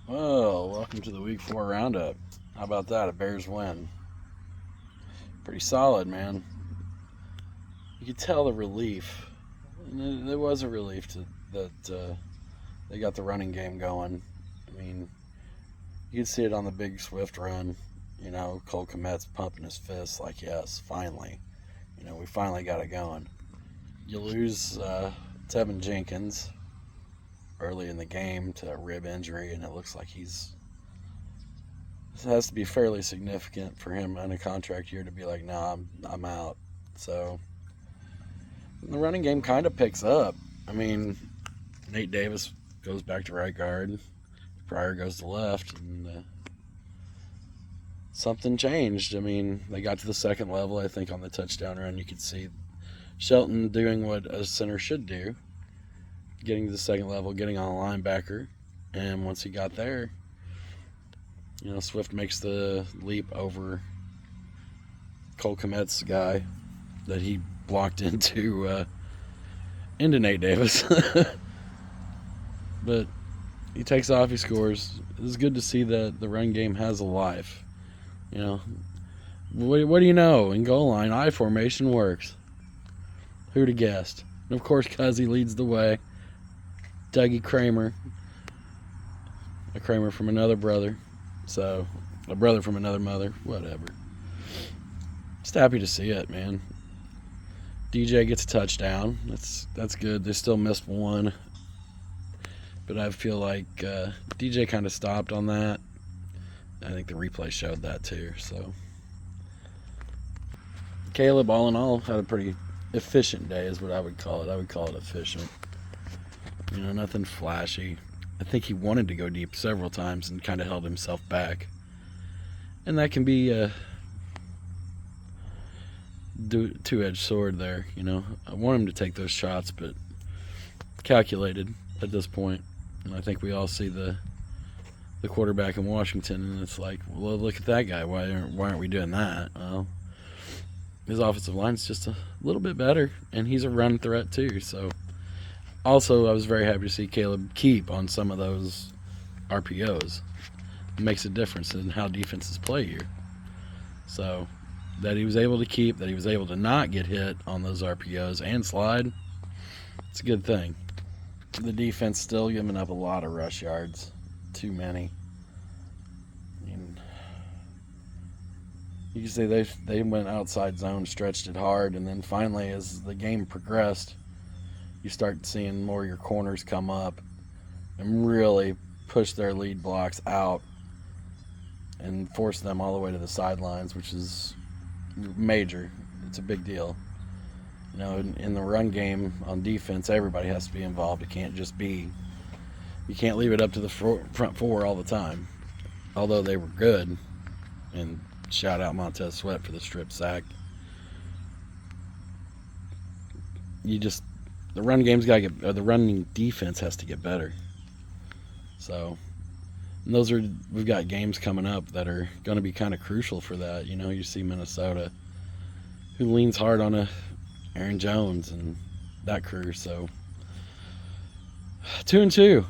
Well, welcome to the Week 4 Roundup. How about that? A Bears win. Pretty solid, man. You could tell the relief. There was a relief that they got the running game going. I mean, you could see it on the big Swift run. Cole Kmet's pumping his fists like, yes, finally. We finally got it going. You lose Tevin Jenkins early in the game to a rib injury, and it looks like this has to be fairly significant for him on a contract year to be like, nah, I'm out. So the running game kind of picks up. I mean, Nate Davis goes back to right guard, Pryor goes to left, and something changed. I mean, they got to the second level. I think on the touchdown run, you could see Shelton doing what a center should do, getting to the second level, getting on a linebacker, and once he got there, Swift makes the leap over Cole Kmet's guy that he blocked into Nate Davis. But he takes off, he scores. It's good to see that the run game has a life. What do you know? In goal line, I formation works. Who'd have guessed? And of course, Cuzzy leads the way. Dougie Kramer. A Kramer from another brother. So, a brother from another mother. Whatever. Just happy to see it, man. DJ gets a touchdown. That's good. They still missed one. But I feel like DJ kind of stopped on that. I think the replay showed that too. So Caleb, all in all, had a pretty efficient day is what I would call it. I would call it efficient. Nothing flashy. I think he wanted to go deep several times and kind of held himself back. And that can be a two-edged sword there, I want him to take those shots, but calculated at this point. And I think we all see the quarterback in Washington, and it's like, well, look at that guy. Why aren't we doing that? Well, his offensive line's just a little bit better, and he's a run threat too. So, also, I was very happy to see Caleb keep on some of those RPOs. It makes a difference in how defenses play here. So, that he was able to keep, that he was able to not get hit on those RPOs and slide, it's a good thing. The defense still giving up a lot of rush yards. Too many. I mean, you can see they went outside zone, stretched it hard, and then finally, as the game progressed, you start seeing more of your corners come up and really push their lead blocks out and force them all the way to the sidelines, which is major. It's a big deal. In the run game on defense, everybody has to be involved. It can't just be, you can't leave it up to the front four all the time. Although they were good, and shout out Montez Sweat for the strip sack. The run game's got to get, or the running defense has to get better. So, we've got games coming up that are going to be kind of crucial for that. You see Minnesota, who leans hard on Aaron Jones and that crew. So 2-2,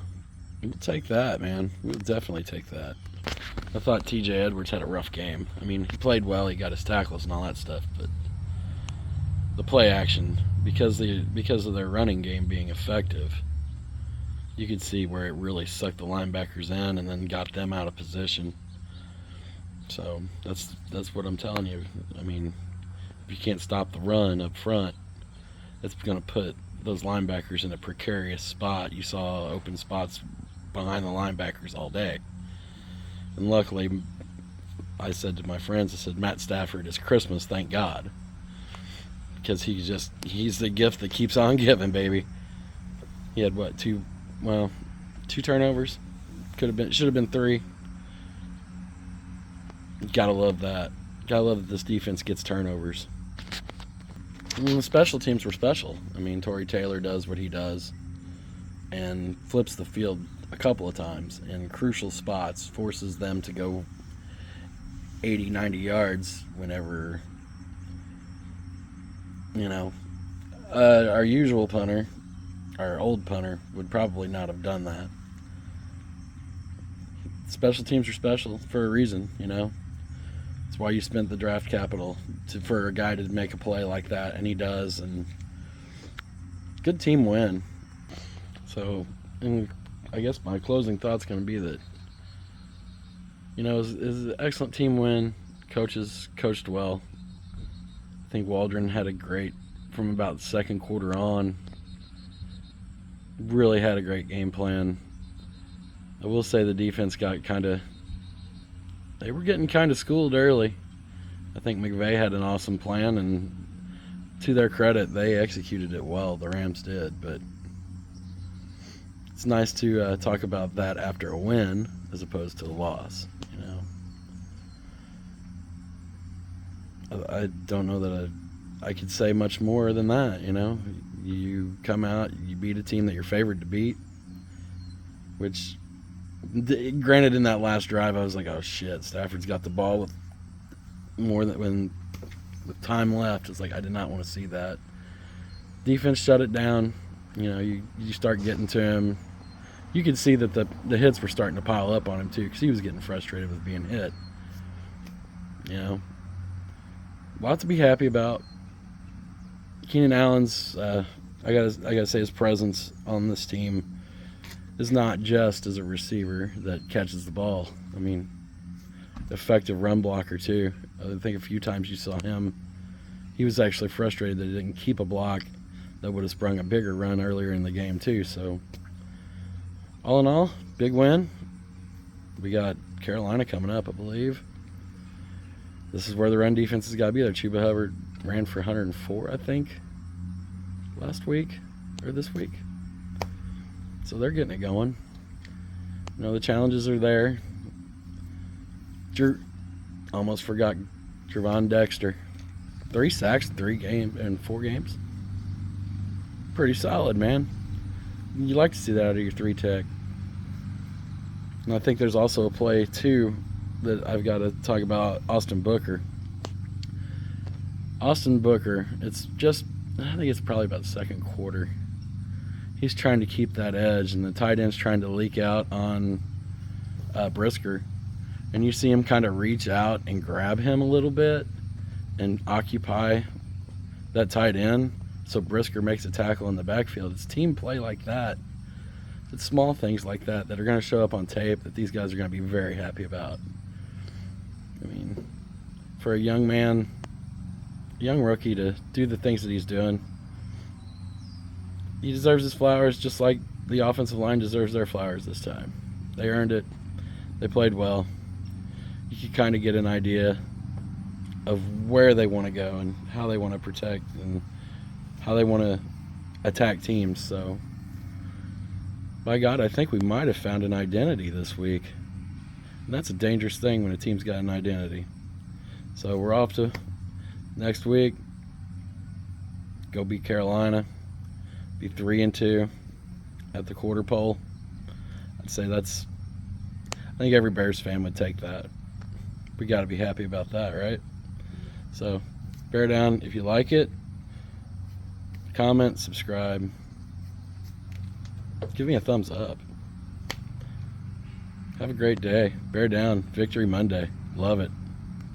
we'll take that, man. We'll definitely take that. I thought T.J. Edwards had a rough game. I mean, he played well. He got his tackles and all that stuff, but the play action, because of their running game being effective, you could see where it really sucked the linebackers in and then got them out of position. So that's what I'm telling you. I mean, if you can't stop the run up front, it's going to put those linebackers in a precarious spot. You saw open spots behind the linebackers all day. And luckily, I said to my friends, Matt Stafford is Christmas, thank God. Because he's the gift that keeps on giving, baby. He had two turnovers? Should have been 3. Gotta love that. Gotta love that this defense gets turnovers. The special teams were special. I mean, Torrey Taylor does what he does and flips the field a couple of times in crucial spots, forces them to go 80, 90 yards whenever, our usual punter, our old punter, would probably not have done that. special teams are special for a reason, you know. It's why you spent the draft capital for a guy to make a play like that, and he does. And good team win. So, and I guess my closing thought's going to be that, you know, it was an excellent team win. Coaches coached well. I think Waldron had a great, from about the second quarter on, really had a great game plan. I will say the defense got they were getting kind of schooled early. I think McVay had an awesome plan, and to their credit, they executed it well. The Rams did, but it's nice to talk about that after a win as opposed to a loss. You know, I don't know that I could say much more than that. You know, you come out, you beat a team that you're favored to beat, which, granted, in that last drive, I was like, oh shit, Stafford's got the ball with with time left. It's like, I did not want to see that. Defense shut it down. You know, you start getting to him. You could see that the hits were starting to pile up on him too, because he was getting frustrated with being hit. You know, a lot to be happy about. Keenan Allen's, I gotta say, his presence on this team is not just as a receiver that catches the ball. I mean, effective run blocker too. I think a few times you saw him, he was actually frustrated that he didn't keep a block that would have sprung a bigger run earlier in the game too. So all in all, big win. We got Carolina coming up, I believe. This is where the run defense has got to be there. Chuba Hubbard ran for 104, I think, last week or this week. So they're getting it going. You know, the challenges are there. Almost forgot Gervon Dexter. 3 sacks in 4 games. Pretty solid, man. You like to see that out of your 3-tech. And I think there's also a play, too, that I've got to talk about. Austin Booker. Austin Booker, I think it's probably about the second quarter. He's trying to keep that edge, and the tight end's trying to leak out on Brisker. And you see him kind of reach out and grab him a little bit and occupy that tight end, so Brisker makes a tackle in the backfield. It's team play like that. It's small things like that that are going to show up on tape that these guys are going to be very happy about. I mean, for a young rookie to do the things that he's doing, he deserves his flowers, just like the offensive line deserves their flowers this time. They earned it. They played well. You can kind of get an idea of where they want to go and how they want to protect and how they want to attack teams. So, by God, I think we might have found an identity this week. And that's a dangerous thing when a team's got an identity. So we're off to next week. Go beat Carolina. Be 3-2 at the quarter pole. I'd say I think every Bears fan would take that. We got to be happy about that, right? So, bear down if you like it. Comment, subscribe. Give me a thumbs up. Have a great day. Bear down. Victory Monday. Love it.